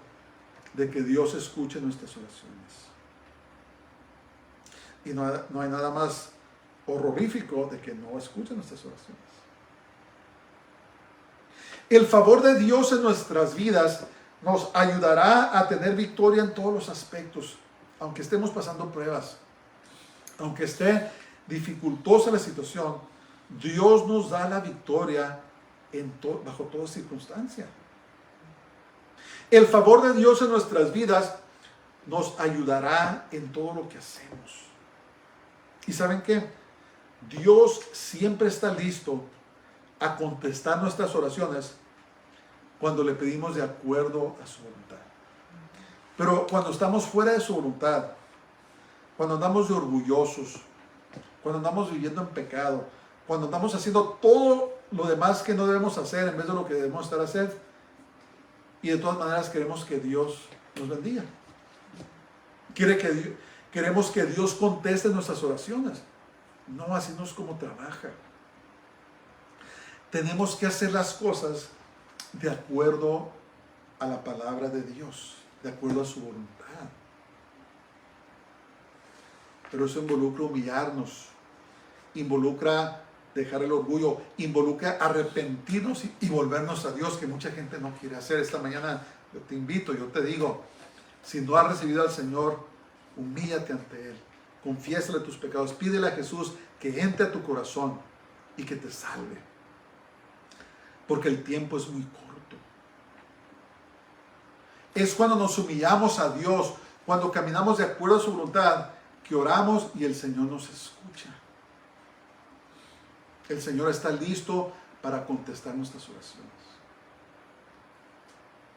[SPEAKER 1] de que Dios escuche nuestras oraciones. Y no hay nada más horrorífico de que no escuche nuestras oraciones. El favor de Dios en nuestras vidas nos ayudará a tener victoria en todos los aspectos, aunque estemos pasando pruebas, aunque esté dificultosa la situación. Dios nos da la victoria bajo toda circunstancia. El favor de Dios en nuestras vidas nos ayudará en todo lo que hacemos. ¿Y saben qué? Dios siempre está listo a contestar nuestras oraciones cuando le pedimos de acuerdo a su voluntad. Pero cuando estamos fuera de su voluntad, cuando andamos de orgullosos, cuando andamos viviendo en pecado, cuando andamos haciendo todo lo demás que no debemos hacer en vez de lo que debemos estar haciendo, y de todas maneras queremos que Dios nos bendiga. Queremos que Dios conteste nuestras oraciones. No, así no es como trabaja. Tenemos que hacer las cosas de acuerdo a la palabra de Dios, de acuerdo a su voluntad. Pero eso involucra humillarnos, involucra dejar el orgullo, involucra arrepentirnos y volvernos a Dios, que mucha gente no quiere hacer. Esta mañana yo te invito, yo te digo, si no has recibido al Señor, humíllate ante Él, confiésale tus pecados, pídele a Jesús que entre a tu corazón y que te salve, porque el tiempo es muy corto. Es cuando nos humillamos a Dios, cuando caminamos de acuerdo a su voluntad, que oramos y el Señor nos escucha. El Señor está listo para contestar nuestras oraciones.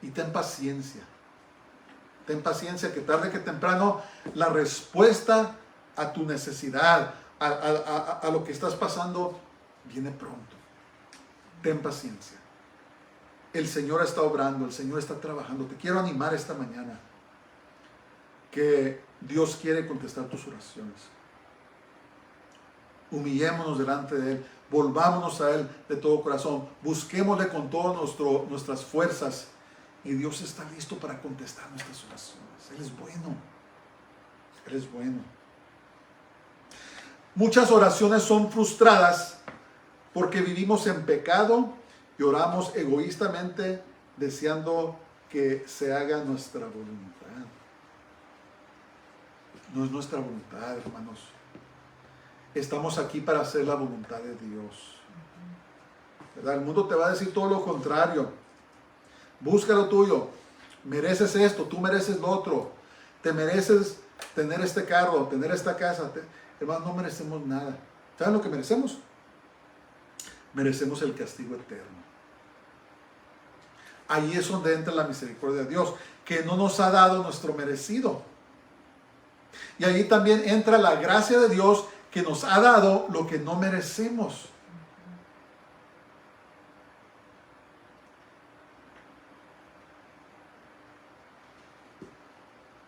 [SPEAKER 1] Y ten paciencia. Ten paciencia, que tarde que temprano la respuesta a tu necesidad, a lo que estás pasando, viene pronto. Ten paciencia. El Señor está obrando, el Señor está trabajando. Te quiero animar esta mañana que Dios quiere contestar tus oraciones. Humillémonos delante de Él, volvámonos a Él de todo corazón, busquémosle con todas nuestras fuerzas, y Dios está listo para contestar nuestras oraciones. Él es bueno. Él es bueno. Muchas oraciones son frustradas porque vivimos en pecado y oramos egoístamente deseando que se haga nuestra voluntad. No es nuestra voluntad, hermanos. Estamos aquí para hacer la voluntad de Dios. ¿Verdad? El mundo te va a decir todo lo contrario. Busca lo tuyo. Mereces esto, tú mereces lo otro. Te mereces tener este carro, tener esta casa. Hermanos, no merecemos nada. ¿Saben lo que merecemos? Merecemos el castigo eterno. Ahí es donde entra la misericordia de Dios, que no nos ha dado nuestro merecido. Y ahí también entra la gracia de Dios, que nos ha dado lo que no merecemos.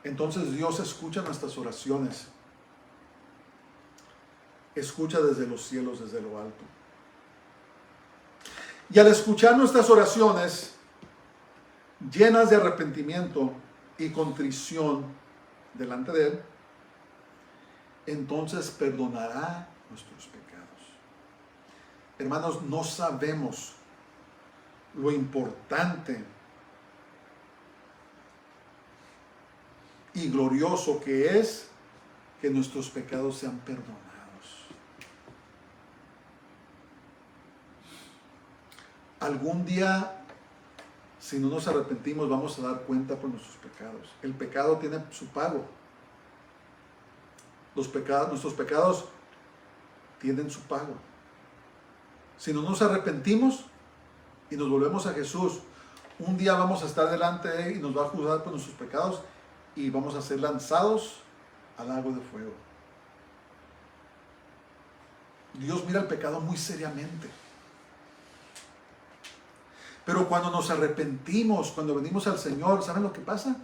[SPEAKER 1] Entonces Dios escucha nuestras oraciones. Escucha desde los cielos, desde lo alto. Y al escuchar nuestras oraciones llenas de arrepentimiento y contrición delante de Él, entonces perdonará nuestros pecados. Hermanos, no sabemos lo importante y glorioso que es que nuestros pecados sean perdonados. Algún día, si no nos arrepentimos, vamos a dar cuenta por nuestros pecados. El pecado tiene su pago. Nuestros pecados tienen su pago. Si no nos arrepentimos y nos volvemos a Jesús, un día vamos a estar delante de Él y nos va a juzgar por nuestros pecados y vamos a ser lanzados al lago de fuego. Dios mira el pecado muy seriamente. Pero cuando nos arrepentimos, cuando venimos al Señor, ¿saben lo que pasa?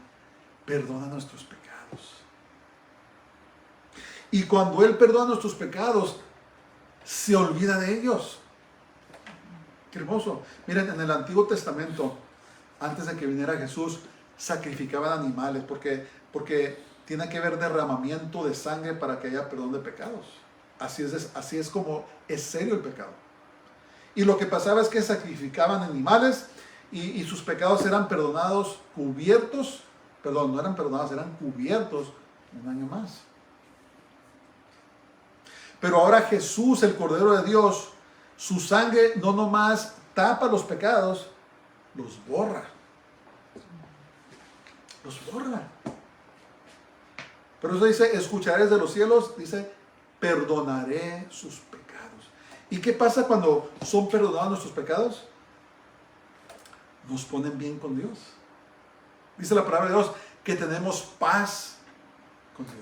[SPEAKER 1] Perdona nuestros pecados. Y cuando Él perdona nuestros pecados, se olvida de ellos. Qué hermoso. Miren, en el Antiguo Testamento, antes de que viniera Jesús, sacrificaban animales porque tiene que haber derramamiento de sangre para que haya perdón de pecados. Así es como es serio el pecado. Y lo que pasaba es que sacrificaban animales y sus pecados eran perdonados, cubiertos, perdón, no eran perdonados, eran cubiertos un año más. Pero ahora Jesús, el Cordero de Dios, su sangre no nomás tapa los pecados, los borra. Los borra. Pero eso dice, escucharé desde los cielos, dice, perdonaré sus pecados. ¿Y qué pasa cuando son perdonados nuestros pecados? Nos ponen bien con Dios. Dice la palabra de Dios que tenemos paz con Dios.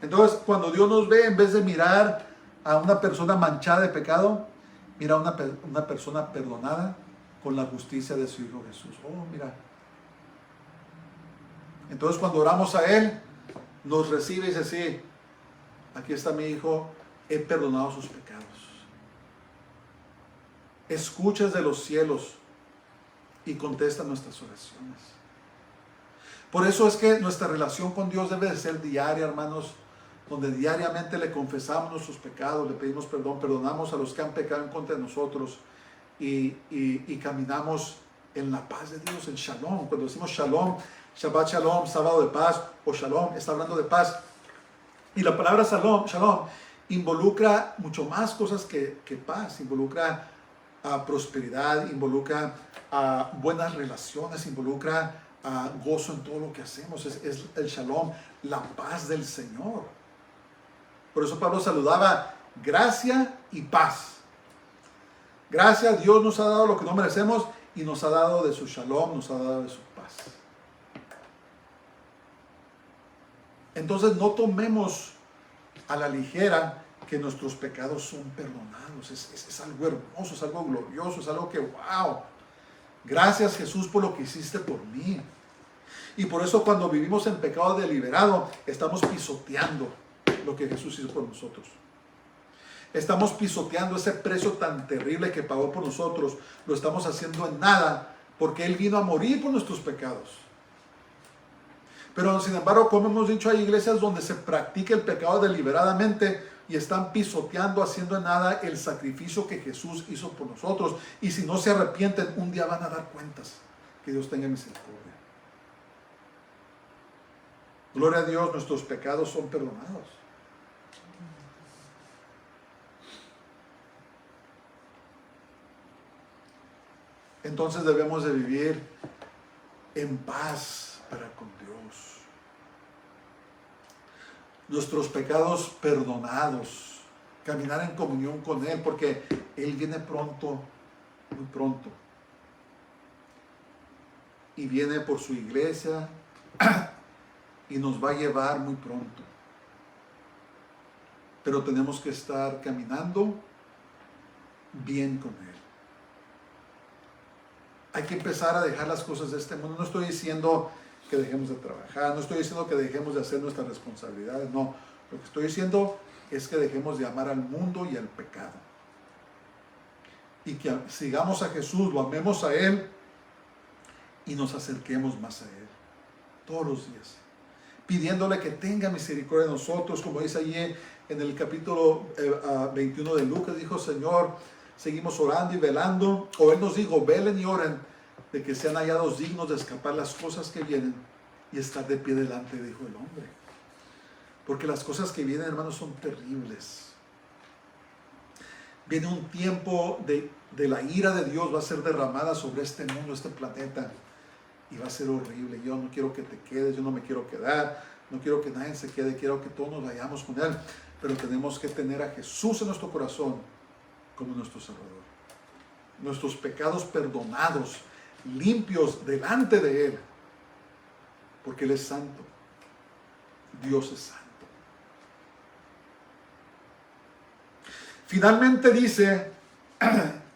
[SPEAKER 1] Entonces, cuando Dios nos ve, en vez de mirar a una persona manchada de pecado, mira a una persona perdonada con la justicia de su Hijo Jesús. Oh, mira. Entonces, cuando oramos a Él, nos recibe y dice, sí, aquí está mi hijo, he perdonado sus pecados. Escucha desde los cielos y contesta nuestras oraciones. Por eso es que nuestra relación con Dios debe de ser diaria, hermanos, donde diariamente le confesamos nuestros pecados, le pedimos perdón, perdonamos a los que han pecado en contra de nosotros y caminamos en la paz de Dios, en Shalom. Cuando decimos Shalom, Shabbat Shalom, sábado de paz, o Shalom, está hablando de paz. Y la palabra Shalom involucra mucho más cosas que paz, involucra prosperidad, involucra buenas relaciones, involucra gozo en todo lo que hacemos. Es el Shalom, la paz del Señor. Por eso Pablo saludaba gracia y paz. Gracias, Dios nos ha dado lo que no merecemos y nos ha dado de su Shalom, nos ha dado de su paz. Entonces no tomemos a la ligera que nuestros pecados son perdonados. Es algo hermoso, es algo glorioso, es algo que wow. Gracias Jesús por lo que hiciste por mí. Y por eso cuando vivimos en pecado deliberado, estamos pisoteando lo que Jesús hizo por nosotros. Estamos pisoteando ese precio tan terrible que pagó por nosotros. Lo estamos haciendo en nada porque Él vino a morir por nuestros pecados. Pero sin embargo, como hemos dicho, hay iglesias donde se practica el pecado deliberadamente y están pisoteando, haciendo en nada el sacrificio que Jesús hizo por nosotros. Y si no se arrepienten, un día van a dar cuentas. Que Dios tenga misericordia. Gloria a Dios, nuestros pecados son perdonados. Entonces debemos de vivir en paz para con Dios. Nuestros pecados perdonados. Caminar en comunión con Él porque Él viene pronto, muy pronto. Y viene por su iglesia y nos va a llevar muy pronto. Pero tenemos que estar caminando bien con Él. Hay que empezar a dejar las cosas de este mundo. No estoy diciendo que dejemos de trabajar, no estoy diciendo que dejemos de hacer nuestras responsabilidades, no. Lo que estoy diciendo es que dejemos de amar al mundo y al pecado. Y que sigamos a Jesús, lo amemos a Él y nos acerquemos más a Él. Todos los días. Pidiéndole que tenga misericordia de nosotros, como dice allí en el capítulo 21 de Lucas, dijo: Señor, seguimos orando y velando, o Él nos dijo: velen y oren, de que sean hallados dignos de escapar las cosas que vienen y estar de pie delante de Hijo del Hombre. Porque las cosas que vienen, hermanos, son terribles. Viene un tiempo de la ira de Dios, va a ser derramada sobre este mundo, este planeta, y va a ser horrible. Yo no quiero que te quedes, yo no me quiero quedar, no quiero que nadie se quede, quiero que todos nos vayamos con Él, pero tenemos que tener a Jesús en nuestro corazón como nuestro Salvador. Nuestros pecados perdonados, limpios delante de Él, porque Él es santo. Dios es santo. Finalmente dice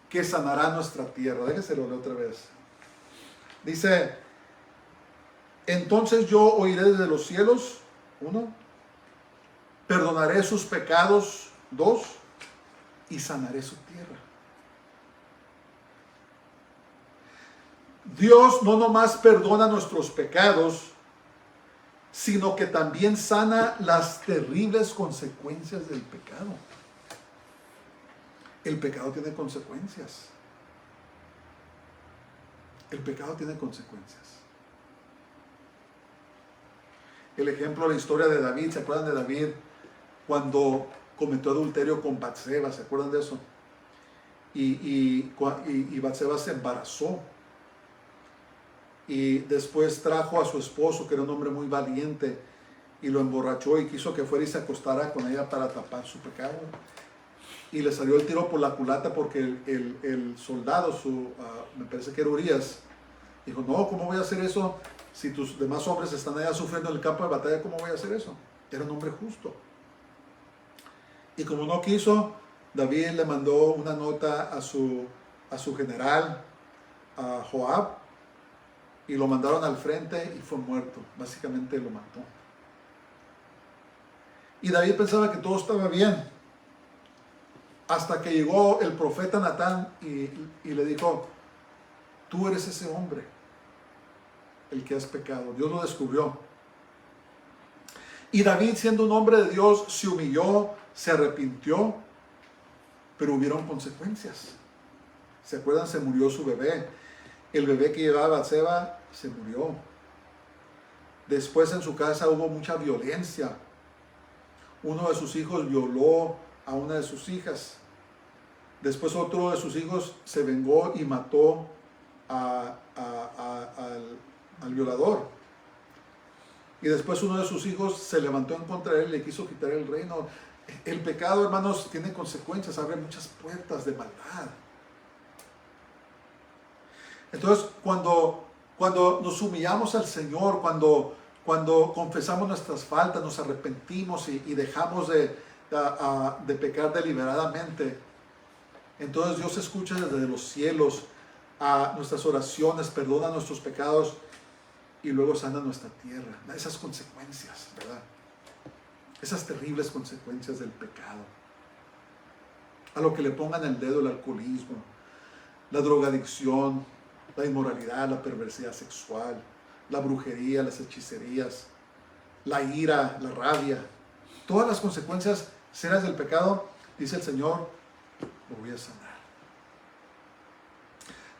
[SPEAKER 1] que sanará nuestra tierra. Déjeselo leer otra vez. Dice: entonces yo oiré desde los cielos, 1, perdonaré sus pecados, 2, y sanaré su tierra. Dios no nomás perdona nuestros pecados, sino que también sana las terribles consecuencias del pecado. El pecado tiene consecuencias. El pecado tiene consecuencias. El ejemplo, la historia de David, ¿se acuerdan de David cuando cometió adulterio con Batseba? ¿Se acuerdan de eso? Y Batseba se embarazó. Y después trajo a su esposo, que era un hombre muy valiente, y lo emborrachó y quiso que fuera y se acostara con ella para tapar su pecado. Y le salió el tiro por la culata porque el soldado, me parece que era Urias, dijo, no, ¿cómo voy a hacer eso? Si tus demás hombres están allá sufriendo en el campo de batalla, ¿cómo voy a hacer eso? Era un hombre justo. Y como no quiso, David le mandó una nota a su general, a Joab, y lo mandaron al frente y fue muerto. Básicamente lo mató. Y David pensaba que todo estaba bien, hasta que llegó el profeta Natán y le dijo, tú eres ese hombre, el que has pecado. Dios lo descubrió. Y David, siendo un hombre de Dios, se humilló, se arrepintió, pero hubieron consecuencias. ¿Se acuerdan? Se murió su bebé. El bebé que llevaba Batseba se murió. Después en su casa hubo mucha violencia. Uno de sus hijos violó a una de sus hijas. Después otro de sus hijos se vengó y mató al violador. Y después uno de sus hijos se levantó en contra de él y le quiso quitar el reino. El pecado, hermanos, tiene consecuencias, abre muchas puertas de maldad. Entonces, cuando nos humillamos al Señor, cuando confesamos nuestras faltas, nos arrepentimos y dejamos de pecar deliberadamente, entonces Dios escucha desde los cielos a nuestras oraciones, perdona nuestros pecados y luego sana nuestra tierra. Esas consecuencias, ¿verdad? Esas terribles consecuencias del pecado. A lo que le pongan el dedo, el alcoholismo, la drogadicción, la inmoralidad, la perversidad sexual, la brujería, las hechicerías, la ira, la rabia. Todas las consecuencias serias del pecado, dice el Señor, lo voy a sanar.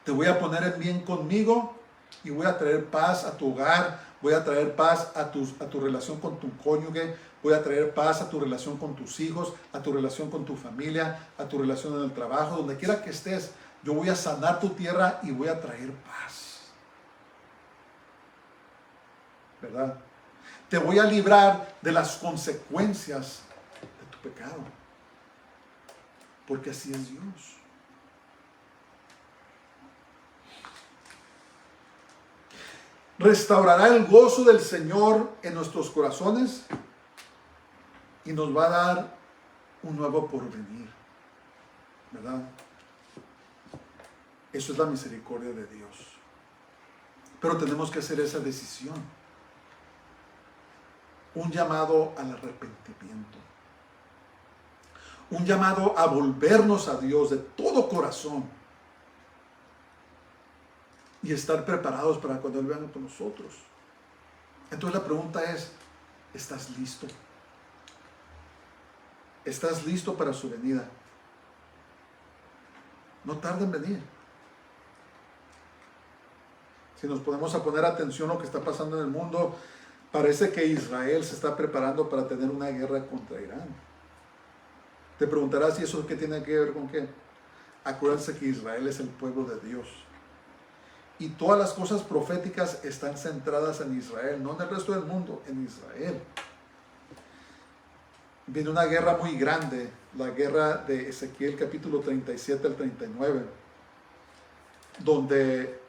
[SPEAKER 1] Te voy a poner en bien conmigo y voy a traer paz a tu hogar, voy a traer paz a tu relación con tu cónyuge, voy a traer paz a tu relación con tus hijos, a tu relación con tu familia, a tu relación en el trabajo, donde quiera que estés. Yo voy a sanar tu tierra y voy a traer paz. ¿Verdad? Te voy a librar de las consecuencias de tu pecado. Porque así es Dios. Restaurará el gozo del Señor en nuestros corazones y nos va a dar un nuevo porvenir. ¿Verdad? Eso es la misericordia de Dios. Pero tenemos que hacer esa decisión. Un llamado al arrepentimiento. Un llamado a volvernos a Dios de todo corazón. Y estar preparados para cuando Él venga por nosotros. Entonces la pregunta es, ¿estás listo? ¿Estás listo para su venida? No tarda en venir. Si nos ponemos a poner atención a lo que está pasando en el mundo, parece que Israel se está preparando para tener una guerra contra Irán. Te preguntarás, ¿y eso qué tiene que ver con qué? Acuérdense que Israel es el pueblo de Dios. Y todas las cosas proféticas están centradas en Israel, no en el resto del mundo, en Israel. Viene una guerra muy grande, la guerra de Ezequiel capítulo 37 al 39, donde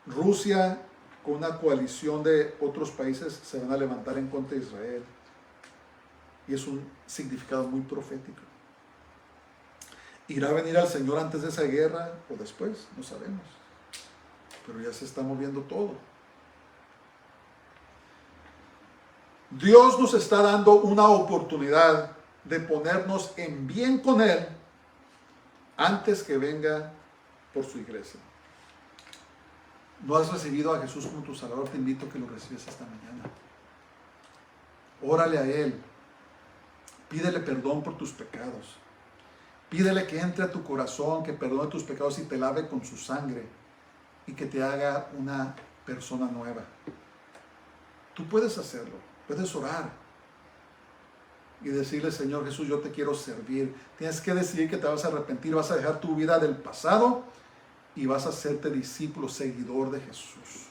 [SPEAKER 1] Rusia con una coalición de otros países se van a levantar en contra de Israel. Y es un significado muy profético. ¿Irá a venir al Señor antes de esa guerra o después? No sabemos. Pero ya se está moviendo todo. Dios nos está dando una oportunidad de ponernos en bien con Él antes que venga por su iglesia. ¿No has recibido a Jesús como tu Salvador? Te invito a que lo recibas esta mañana. Órale a Él. Pídele perdón por tus pecados. Pídele que entre a tu corazón, que perdone tus pecados y te lave con su sangre y que te haga una persona nueva. Tú puedes hacerlo, puedes orar y decirle: Señor Jesús, yo te quiero servir. Tienes que decidir que te vas a arrepentir, vas a dejar tu vida del pasado y vas a hacerte discípulo, seguidor de Jesús.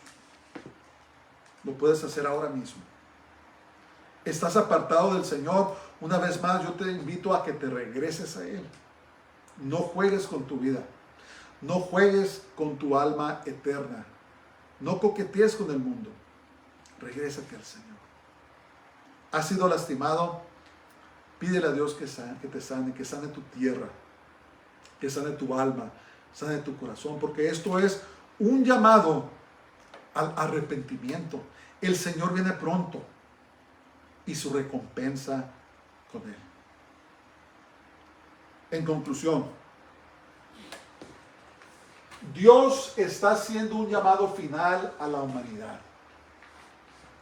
[SPEAKER 1] Lo puedes hacer ahora mismo. Estás apartado del Señor. Una vez más, yo te invito a que te regreses a Él. No juegues con tu vida. No juegues con tu alma eterna. No coquetees con el mundo. Regrésate al Señor. ¿Has sido lastimado? Pídele a Dios que te sane, que sane tu tierra, que sane tu alma, sane tu corazón, porque esto es un llamado al arrepentimiento. El Señor viene pronto y su recompensa con Él. En conclusión, Dios está haciendo un llamado final a la humanidad.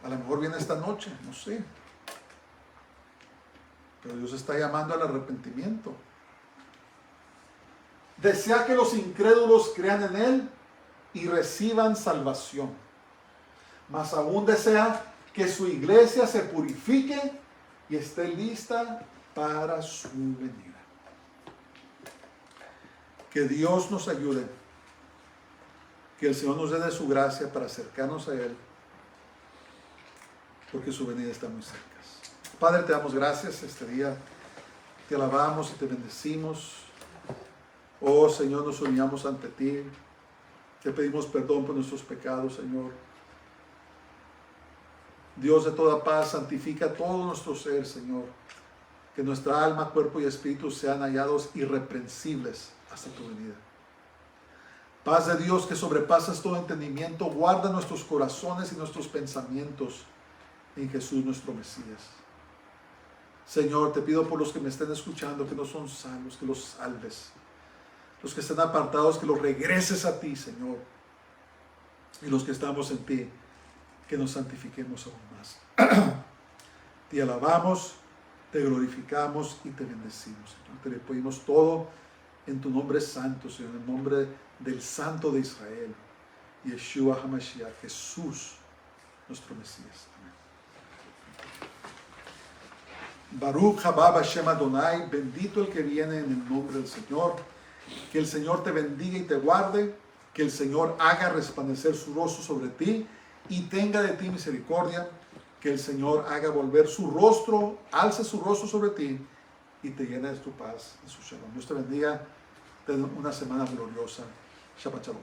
[SPEAKER 1] A lo mejor viene esta noche, no sé. Pero Dios está llamando al arrepentimiento. Desea que los incrédulos crean en Él y reciban salvación. Más aún desea que su iglesia se purifique y esté lista para su venida. Que Dios nos ayude. Que el Señor nos dé de su gracia para acercarnos a Él, porque su venida está muy cerca. Padre, te damos gracias este día. Te alabamos y te bendecimos. Oh Señor, nos humillamos ante ti. Te pedimos perdón por nuestros pecados, Señor. Dios de toda paz, santifica todo nuestro ser, Señor. Que nuestra alma, cuerpo y espíritu sean hallados irreprensibles hasta tu venida. Paz de Dios que sobrepasas todo entendimiento, guarda nuestros corazones y nuestros pensamientos en Jesús nuestro Mesías. Señor, te pido por los que me estén escuchando, que no son salvos, que los salves. Los que estén apartados, que los regreses a ti, Señor. Y los que estamos en ti, que nos santifiquemos aún más. Te alabamos, te glorificamos y te bendecimos, Señor. Te le pedimos todo en tu nombre santo, Señor, en el nombre del Santo de Israel, Yeshua HaMashiach, Jesús, nuestro Mesías. Amén. Baruch haba Hashem Adonai, bendito el que viene en el nombre del Señor. Que el Señor te bendiga y te guarde, que el Señor haga resplandecer su rostro sobre ti y tenga de ti misericordia, que el Señor haga volver su rostro, alce su rostro sobre ti y te llene de tu paz y su shalom. Dios te bendiga, ten una semana gloriosa. Shabbat shalom.